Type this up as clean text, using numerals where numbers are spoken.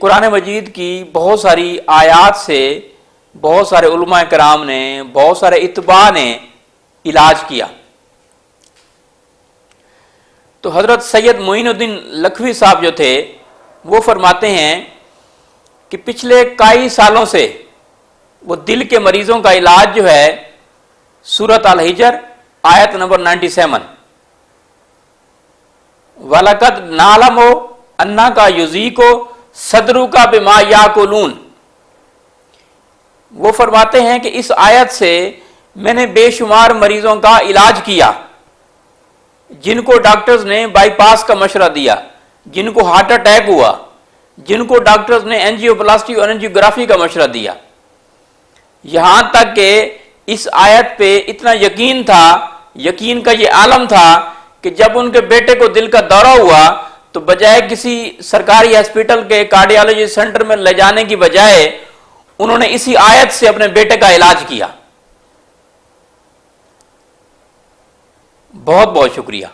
قرآن مجید کی بہت ساری آیات سے بہت سارے علماء کرام نے، بہت سارے اتباع نے علاج کیا۔ تو حضرت سید معین الدین لکھوی صاحب جو تھے وہ فرماتے ہیں کہ پچھلے کئی سالوں سے وہ دل کے مریضوں کا علاج جو ہے سورۃ الحجر آیت نمبر 97 وَلَقَدْ نَعْلَمُ أَنَّكَ يُضِيقُ صَدْرُكَ بِمَا يَأْكُلُونَ، وہ فرماتے ہیں کہ اس آیت سے میں نے بے شمار مریضوں کا علاج کیا، جن کو ڈاکٹرز نے بائی پاس کا مشورہ دیا، جن کو ہارٹ اٹیک ہوا، جن کو ڈاکٹرز نے اینجیو پلاسٹی اور اینجیوگرافی کا مشورہ دیا، یہاں تک کہ اس آیت پہ اتنا یقین تھا، یقین کا یہ عالم تھا کہ جب ان کے بیٹے کو دل کا دورہ ہوا تو بجائے کسی سرکاری ہسپتال کے کارڈیالوجی سینٹر میں لے جانے کی بجائے انہوں نے اسی آیت سے اپنے بیٹے کا علاج کیا۔ بہت بہت شکریہ۔